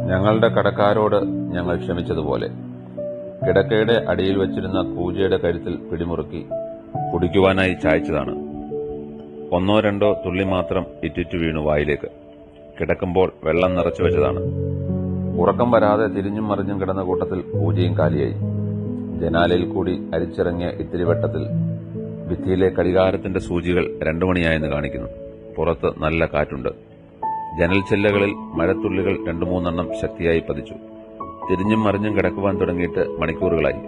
ഞങ്ങളുടെ കടക്കാരോട് ഞങ്ങൾ ക്ഷമിച്ചതുപോലെ കിടക്കയുടെ അടിയിൽ വച്ചിരുന്ന കൂജയുടെ കഴുത്തിൽ പിടിമുറുക്കി കുടിക്കുവാനായി ചായച്ചതാണ്. ഒന്നോ രണ്ടോ തുള്ളി മാത്രം ഇറ്റിറ്റു വീണു വായിലേക്ക്. കിടക്കുമ്പോൾ വെള്ളം നിറച്ചു വെച്ചതാണ്. ഉറക്കം വരാതെ തിരിഞ്ഞും മറിഞ്ഞും കിടന്ന കൂട്ടത്തിൽ പൂജയും കാലിയായി. ജനാലയിൽ കൂടി അരിച്ചിറങ്ങിയ ഇത്തിരി വെട്ടത്തിൽ ഭിത്തിയിലെ ഘടികാരത്തിന്റെ സൂചികൾ 2 മണിയായെന്ന് കാണിക്കുന്നു. പുറത്ത് നല്ല കാറ്റുണ്ട്. ജനൽ ചില്ലകളിൽ മഴത്തുള്ളികൾ 2-3 ശക്തിയായി പതിച്ചു. തിരിഞ്ഞും മറിഞ്ഞും കിടക്കുവാൻ തുടങ്ങിയിട്ട് മണിക്കൂറുകളായി.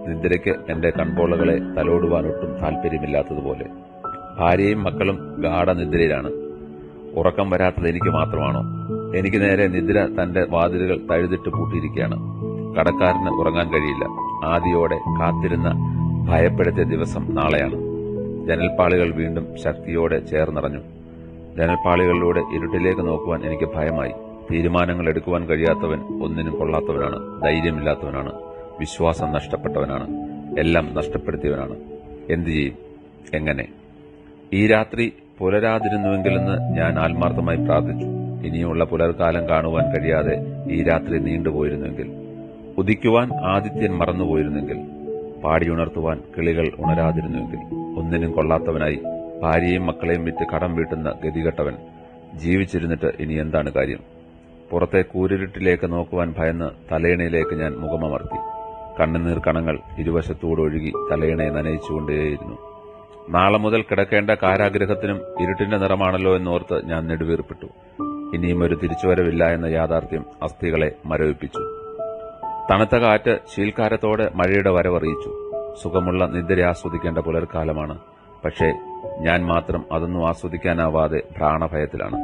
നിദ്രയ്ക്ക് എന്റെ കൺപോളകളെ തലോടുവാനൊട്ടും താൽപര്യമില്ലാത്തതുപോലെ. ഭാര്യയും മക്കളും ഗാഠനിദ്രയിലാണ്. ഉറക്കം വരാത്തത് എനിക്ക് മാത്രമാണോ? എനിക്ക് നേരെ നിദ്ര തന്റെ വാതിലുകൾ തഴുതിട്ട് പൂട്ടിയിരിക്കുകയാണ്. കടക്കാരന് ഉറങ്ങാൻ കഴിയില്ല. ആദിയോടെ കാത്തിരുന്ന ഭയപ്പെടുത്തിയ ദിവസം നാളെയാണ്. ജനൽപ്പാളികൾ വീണ്ടും ശക്തിയോടെ ചേർന്നിറഞ്ഞു. ജനൽപ്പാളികളിലൂടെ ഇരുട്ടിലേക്ക് നോക്കുവാൻ എനിക്ക് ഭയമായി. തീരുമാനങ്ങൾ എടുക്കുവാൻ കഴിയാത്തവൻ ഒന്നിനും കൊള്ളാത്തവനാണ്. ധൈര്യമില്ലാത്തവനാണ്. വിശ്വാസം നഷ്ടപ്പെട്ടവനാണ്. എല്ലാം നഷ്ടപ്പെടുത്തിയവനാണ്. എന്തു ചെയ്യും? എങ്ങനെ? ഈ രാത്രി പുലരാതിരുന്നുവെങ്കിലെന്ന് ഞാൻ ആത്മാർത്ഥമായി പ്രാർത്ഥിച്ചു. ഇനിയുള്ള പുലർക്കാലം കാണുവാൻ കഴിയാതെ ഈ രാത്രി നീണ്ടുപോയിരുന്നെങ്കിൽ, ഉദിക്കുവാൻ ആദിത്യൻ മറന്നുപോയിരുന്നെങ്കിൽ, പാടിയുണർത്തുവാൻ കിളികൾ ഉണരാതിരുന്നുവെങ്കിൽ. ഒന്നിനും കൊള്ളാത്തവനായി ഭാര്യയും മക്കളെയും വിറ്റ് കടം വീട്ടുന്ന ഗതികെട്ടവൻ ജീവിച്ചിരുന്നിട്ട് ഇനി എന്താണ് കാര്യം? പുറത്തെ കൂരിരുട്ടിലേക്ക് നോക്കുവാൻ ഭയന്ന് തലയിണയിലേക്ക് ഞാൻ മുഖമമർത്തി. കണ്ണുനീർ കണങ്ങൾ ഇരുവശത്തൂടൊഴുകി തലയിണയെ നനയിച്ചുകൊണ്ടേയിരുന്നു. നാളെ മുതൽ കിടക്കേണ്ട കാരാഗ്രഹത്തിനും ഇരുട്ടിന്റെ നിറമാണല്ലോ എന്നോർത്ത് ഞാൻ നെടുവീർപ്പിട്ടു. ഇനിയും ഒരു തിരിച്ചുവരവില്ല എന്ന യാഥാർത്ഥ്യം അസ്ഥികളെ മരവിപ്പിച്ചു. തണുത്ത കാറ്റ് ശീൽക്കാരത്തോടെ മഴയുടെ വരവറിയിച്ചു. സുഖമുള്ള നിദ്ര ആസ്വദിക്കേണ്ട പുലർക്കാലമാണ്. പക്ഷേ ഞാൻ മാത്രം അതൊന്നും ആസ്വദിക്കാനാവാതെ പ്രാണഭയത്തിലാണ്.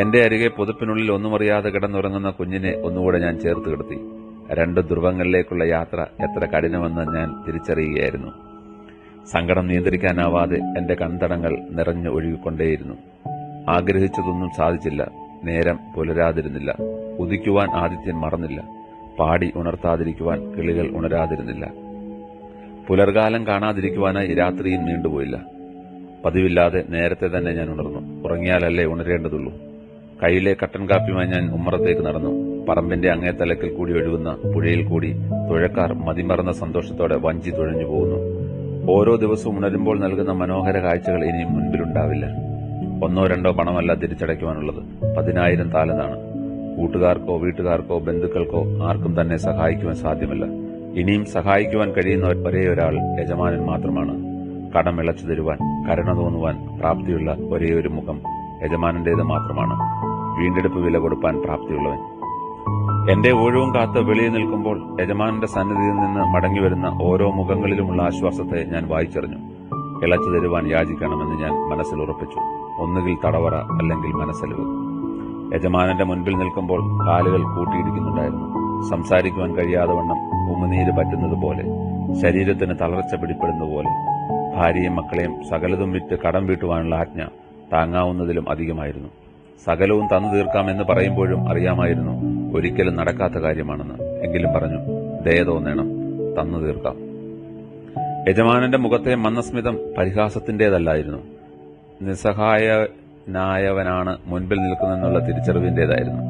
എന്റെ അരികെ പുതുപ്പിനുള്ളിൽ ഒന്നുമറിയാതെ കിടന്നുറങ്ങുന്ന കുഞ്ഞിനെ ഒന്നുകൂടെ ഞാൻ ചേർത്ത് കിടത്തി. 2 ധ്രുവങ്ങളിലേക്കുള്ള യാത്ര എത്ര കഠിനമെന്ന് ഞാൻ തിരിച്ചറിയുകയായിരുന്നു. സങ്കടം നിയന്ത്രിക്കാനാവാതെ എന്റെ കൺതടങ്ങൾ നിറഞ്ഞു ഒഴുകിക്കൊണ്ടേയിരുന്നു. ആഗ്രഹിച്ചതൊന്നും സാധിച്ചില്ല. നേരം പുലരാതിരുന്നില്ല. ഉദിക്കുവാൻ ആദിത്യൻ മറന്നില്ല. പാടി ഉണർത്താതിരിക്കുവാൻ കിളികൾ ഉണരാതിരുന്നില്ല. പുലർകാലം കാണാതിരിക്കുവാനായി രാത്രിയും നീണ്ടുപോയില്ല. പതിവില്ലാതെ നേരത്തെ തന്നെ ഞാൻ ഉണർന്നു. ഉറങ്ങിയാലല്ലേ ഉണരേണ്ടതുള്ളൂ. കയ്യിലെ കട്ടൻ കാപ്പിയുമായി ഞാൻ ഉമ്മറത്തേക്ക് നടന്നു. പറമ്പിന്റെ അങ്ങേ തലക്കിൽ കൂടി ഒഴുകുന്ന പുഴയിൽ കൂടി തുഴക്കാർ മതിമറന്ന സന്തോഷത്തോടെ വഞ്ചി തുഴഞ്ഞു പോകുന്നു. ഓരോ ദിവസവും ഉണരുമ്പോൾ നൽകുന്ന മനോഹര കാഴ്ചകൾ ഇനിയും മുൻപിലുണ്ടാവില്ല. 1-2 പണമല്ല തിരിച്ചടയ്ക്കുവാനുള്ളത്, 10,000 താലന്താണ്. കൂട്ടുകാർക്കോ വീട്ടുകാർക്കോ ബന്ധുക്കൾക്കോ ആർക്കും തന്നെ സഹായിക്കുവാൻ സാധ്യമല്ല. ഇനിയും സഹായിക്കുവാൻ കഴിയുന്ന ഒരേയൊരാൾ യജമാനൻ മാത്രമാണ്. കടം ഇളച്ചു തരുവാൻ, കരുണ തോന്നുവാൻ പ്രാപ്തിയുള്ള ഒരേയൊരു മുഖം യജമാനന്റേത് മാത്രമാണ്. വീണ്ടെടുപ്പ് വില കൊടുപ്പാൻ പ്രാപ്തിയുള്ളവൻ. എന്റെ ഊഴവും കാത്ത് വെളിയിൽ നിൽക്കുമ്പോൾ യജമാനന്റെ സന്നിധിയിൽ നിന്ന് മടങ്ങിവരുന്ന ഓരോ മുഖങ്ങളിലുമുള്ള ആശ്വാസത്തെ ഞാൻ വായിച്ചറിഞ്ഞു. ഇളച്ചു തരുവാൻ യാചിക്കണമെന്ന് ഞാൻ മനസ്സിൽ ഉറപ്പിച്ചു. ഒന്നുകിൽ തടവറ, അല്ലെങ്കിൽ മനസ്സലിവ്. യജമാനന്റെ മുൻപിൽ നിൽക്കുമ്പോൾ കാലുകൾ കൂട്ടിയിടിക്കുന്നുണ്ടായിരുന്നു. സംസാരിക്കുവാൻ കഴിയാതെ വണ്ണം ഉമിനീര് പറ്റുന്നതുപോലെ, ശരീരത്തിന് തളർച്ച പിടിപ്പെടുന്നതുപോലെ. ഭാര്യയും മക്കളെയും സകലതും വിറ്റ് കടം വീട്ടുവാനുള്ള ആജ്ഞ താങ്ങാവുന്നതിലും അധികമായിരുന്നു. സകലവും തന്നു തീർക്കാമെന്ന് പറയുമ്പോഴും അറിയാമായിരുന്നു ഒരിക്കലും നടക്കാത്ത കാര്യമാണെന്ന്. എങ്കിലും പറഞ്ഞു, ദയ തോന്നണം, തന്നു തീർക്കാം. യജമാനന്റെ മുഖത്തെ മന്ദസ്മിതം പരിഹാസത്തിന്റേതല്ലായിരുന്നു. നിസ്സഹായനായവനാണ് മുൻപിൽ നിൽക്കുന്നെന്നുള്ള തിരിച്ചറിവിന്റേതായിരുന്നു.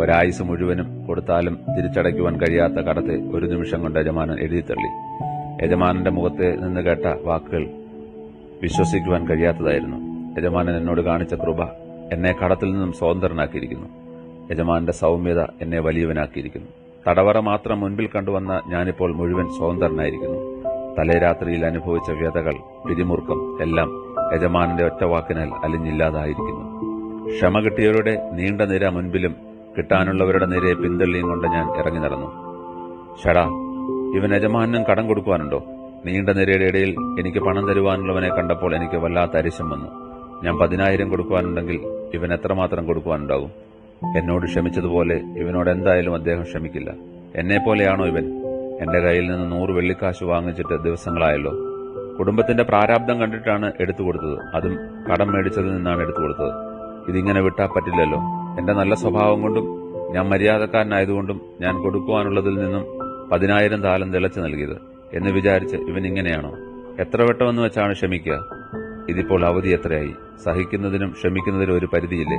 ഒരായുസ് മുഴുവനും കൊടുത്താലും തിരിച്ചടയ്ക്കുവാൻ കഴിയാത്ത കടത്തെ ഒരു നിമിഷം കൊണ്ട് യജമാനൻ എഴുതിത്തള്ളി. യജമാനന്റെ മുഖത്തെ നിന്ന് കേട്ട വാക്കുകൾ വിശ്വസിക്കുവാൻ കഴിയാത്തതായിരുന്നു. യജമാനൻ എന്നോട് കാണിച്ച കൃപ എന്നെ കടത്തിൽ നിന്നും സ്വതന്ത്രനാക്കിയിരിക്കുന്നു. യജമാനന്റെ സൗമ്യത എന്നെ വലിയവനാക്കിയിരിക്കുന്നു. തടവറ മാത്രം മുൻപിൽ കണ്ടുവന്ന ഞാനിപ്പോൾ മുഴുവൻ സ്വതന്ത്രനായിരിക്കുന്നു. തലേരാത്രിയിൽ അനുഭവിച്ച വ്യതകൾ, പിരിമുറുക്കം എല്ലാം യജമാനന്റെ ഒറ്റവാക്കിനാൽ അലിഞ്ഞില്ലാതായിരിക്കുന്നു. ക്ഷമ കിട്ടിയവരുടെ നീണ്ട നിര മുൻപിലും കിട്ടാനുള്ളവരുടെ നിരയെ പിന്തള്ളിയും കൊണ്ട് ഞാൻ ഇറങ്ങി നടന്നു. ഷടാ, ഇവൻ യജമാനും കടം കൊടുക്കുവാനുണ്ടോ? നീണ്ട നിരയുടെ ഇടയിൽ എനിക്ക് പണം തരുവാനുള്ളവനെ കണ്ടപ്പോൾ എനിക്ക് വല്ലാത്ത അരിശം വന്നു. ഞാൻ 10,000 കൊടുക്കുവാനുണ്ടെങ്കിൽ ഇവൻ എത്രമാത്രം കൊടുക്കുവാനുണ്ടാകും? എന്നോട് ക്ഷമിച്ചതുപോലെ ഇവനോട് എന്തായാലും അദ്ദേഹം ക്ഷമിക്കില്ല. എന്നെപ്പോലെയാണോ ഇവൻ? എന്റെ കയ്യിൽ നിന്ന് 100 വെള്ളിക്കാശ് വാങ്ങിച്ചിട്ട് ദിവസങ്ങളായല്ലോ. കുടുംബത്തിന്റെ പ്രാരാബ്ദം കണ്ടിട്ടാണ് എടുത്തു കൊടുത്തത്. അതും കടം മേടിച്ചതിൽ നിന്നാണ് എടുത്തു കൊടുത്തത്. ഇതിങ്ങനെ വിട്ടാ പറ്റില്ലല്ലോ. എന്റെ നല്ല സ്വഭാവം കൊണ്ടും ഞാൻ മര്യാദക്കാരനായതുകൊണ്ടും ഞാൻ കൊടുക്കുവാനുള്ളതിൽ നിന്നും 10,000 താലം തിളച്ചു നൽകിയത് എന്ന് വിചാരിച്ച് ഇവൻ ഇങ്ങനെയാണോ? എത്ര വട്ടമെന്ന് വെച്ചാണ് ക്ഷമിക്കുക? ഇതിപ്പോൾ അവധി എത്രയായി? സഹിക്കുന്നതിനും ക്ഷമിക്കുന്നതിനും ഒരു പരിധിയില്ലേ?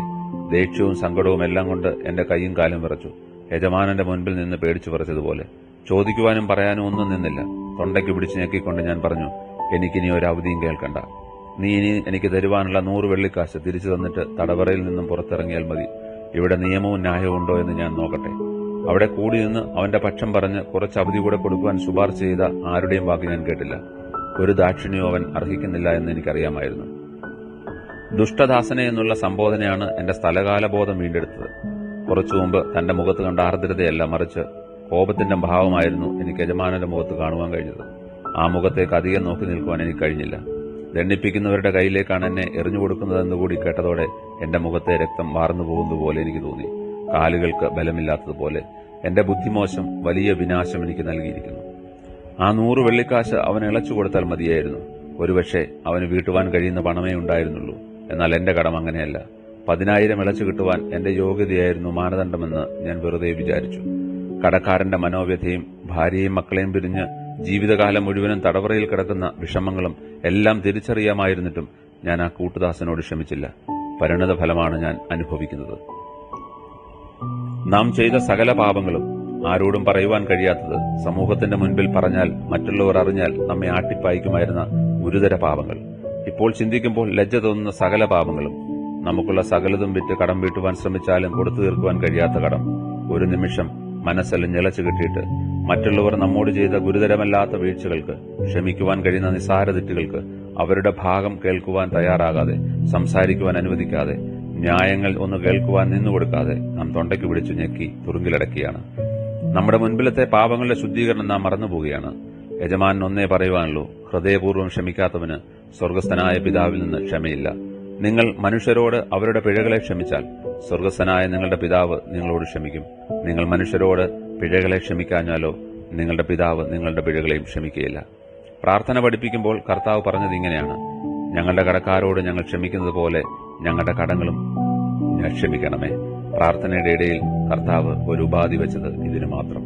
ദേഷ്യവും സങ്കടവും എല്ലാം കൊണ്ട് എന്റെ കൈയും കാലും വിറച്ചു. യജമാനന്റെ മുൻപിൽ നിന്ന് പേടിച്ചു പറിച്ചതുപോലെ. ചോദിക്കുവാനും പറയാനും ഒന്നും നിന്നില്ല. തൊണ്ടയ്ക്ക് പിടിച്ച് ഞെക്കിക്കൊണ്ട് ഞാൻ പറഞ്ഞു, എനിക്കിനി ഒരു അവധിയും കേൾക്കണ്ട. നീ ഇനി എനിക്ക് തരുവാനുള്ള 100 വെള്ളിക്കാശ് തിരിച്ചു തന്നിട്ട് തടവറയിൽ നിന്നും പുറത്തിറങ്ങിയാൽ മതി. ഇവിടെ നിയമവും ന്യായവും ഉണ്ടോ എന്ന് ഞാൻ നോക്കട്ടെ. അവിടെ കൂടി നിന്ന് അവന്റെ പക്ഷം പറഞ്ഞ് കുറച്ച് അവധി കൂടെ കൊടുക്കുവാൻ ശുപാർശ ചെയ്ത ആരുടെയും വാക്ക് ഞാൻ കേട്ടില്ല. ഒരു ദാക്ഷിണ്യവും അവൻ അർഹിക്കുന്നില്ല എന്ന് എനിക്കറിയാമായിരുന്നു. ദുഷ്ടദാസനെ എന്നുള്ള സംബോധനയാണ് എന്റെ സ്ഥലകാലബോധം വീണ്ടെടുത്തത്. കുറച്ചു മുമ്പ് തന്റെ മുഖത്ത് കണ്ട ആർദ്രതയല്ല, മറിച്ച് കോപത്തിന്റെ ഭാവമായിരുന്നു എനിക്ക് യജമാനന്റെ മുഖത്ത് കാണുവാൻ കഴിഞ്ഞത്. ആ മുഖത്തേക്ക് അധികം നോക്കി നിൽക്കുവാൻ എനിക്ക് കഴിഞ്ഞില്ല. ദണ്ഡിപ്പിക്കുന്നവരുടെ കയ്യിലേക്കാണ് എന്നെ എറിഞ്ഞുകൊടുക്കുന്നതെന്നുകൂടി കേട്ടതോടെ എന്റെ മുഖത്തെ രക്തം വാർന്നു പോകുന്നതുപോലെ എനിക്ക് തോന്നി. കാലുകൾക്ക് ബലമില്ലാത്തതുപോലെ. എന്റെ ബുദ്ധിമോശം വലിയ വിനാശം എനിക്ക് നൽകിയിരിക്കുന്നു. ആ 100 വെള്ളിക്കാശ് അവൻ ഇളച്ചു കൊടുത്താൽ മതിയായിരുന്നു. ഒരുപക്ഷെ അവന് വീട്ടുവാൻ കഴിയുന്ന പണമേ ഉണ്ടായിരുന്നുള്ളൂ. എന്നാൽ എന്റെ കടം അങ്ങനെയല്ല. 10,000 ഇളച്ചു കിട്ടുവാൻ എന്റെ യോഗ്യതയായിരുന്നു മാനദണ്ഡമെന്ന് ഞാൻ വെറുതെ വിചാരിച്ചു. കടക്കാരന്റെ മനോവ്യഥയും ഭാര്യയും മക്കളെയും പിരിഞ്ഞ് ജീവിതകാലം മുഴുവനും തടവറയിൽ കിടക്കുന്ന വിഷമങ്ങളും എല്ലാം തിരിച്ചറിയാമായിരുന്നിട്ടും ഞാൻ ആ കൂട്ടുദാസനോട് ക്ഷമിച്ചില്ല. പരിണത ഫലമാണ് ഞാൻ അനുഭവിക്കുന്നത്. നാം ചെയ്ത സകല പാപങ്ങളും, ആരോടും പറയുവാൻ കഴിയാത്തത്, സമൂഹത്തിന്റെ മുൻപിൽ പറഞ്ഞാൽ മറ്റുള്ളവർ അറിഞ്ഞാൽ നമ്മെ ആട്ടിപ്പായിക്കുമായിരുന്ന ഗുരുതര പാപങ്ങൾ, ഇപ്പോൾ ചിന്തിക്കുമ്പോൾ ലജ്ജ തോന്നുന്ന സകല പാപങ്ങളും, നമുക്കുള്ള സകലതും വിറ്റ് കടം വീട്ടുവാൻ ശ്രമിച്ചാലും കൊടുത്തു തീർക്കുവാൻ കഴിയാത്ത കടം, ഒരു നിമിഷം മനസ്സെല്ലാം ഞെളച്ചു കിട്ടിയിട്ട് മറ്റുള്ളവർ നമ്മോട് ചെയ്ത ഗുരുതരമല്ലാത്ത വീഴ്ചകൾക്ക്, ക്ഷമിക്കുവാൻ കഴിയുന്ന നിസ്സാര തെറ്റുകൾക്ക് അവരുടെ ഭാഗം കേൾക്കുവാൻ തയ്യാറാകാതെ, സംസാരിക്കുവാൻ അനുവദിക്കാതെ, ന്യായങ്ങൾ ഒന്ന് കേൾക്കുവാൻ നിന്നുകൊടുക്കാതെ നാം തൊണ്ടയ്ക്ക് പിടിച്ചു ഞെക്കി തുറുങ്കിലടക്കിയാണ്. നമ്മുടെ മുൻപിലത്തെ പാപങ്ങളുടെ ശുദ്ധീകരണം നാം മറന്നുപോവുകയാണ്. യജമാനൻ ഒന്നേ പറയുവാനുള്ളൂ, ഹൃദയപൂർവ്വം ക്ഷമിക്കാത്തവന് സ്വർഗസ്ഥനായ പിതാവിൽ നിന്ന് ക്ഷമയില്ല. നിങ്ങൾ മനുഷ്യരോട് അവരുടെ പിഴകളെ ക്ഷമിച്ചാൽ സ്വർഗസ്ഥനായ നിങ്ങളുടെ പിതാവ് നിങ്ങളോട് ക്ഷമിക്കും. നിങ്ങൾ മനുഷ്യരോട് പിഴകളെ ക്ഷമിക്കാഞ്ഞാലോ നിങ്ങളുടെ പിതാവ് നിങ്ങളുടെ പിഴകളെയും ക്ഷമിക്കുകയില്ല. പ്രാർത്ഥന പഠിപ്പിക്കുമ്പോൾ കർത്താവ് പറഞ്ഞത് ഇങ്ങനെയാണ്: ഞങ്ങളുടെ കടക്കാരോട് ഞങ്ങൾ ക്ഷമിക്കുന്നത് പോലെ ഞങ്ങളുടെ കടങ്ങളും ക്ഷമിക്കണമേ. പ്രാർത്ഥനയുടെ ഇടയിൽ കർത്താവ് ഒരു ഉപാധി വെച്ചത് ഇതിനു മാത്രം.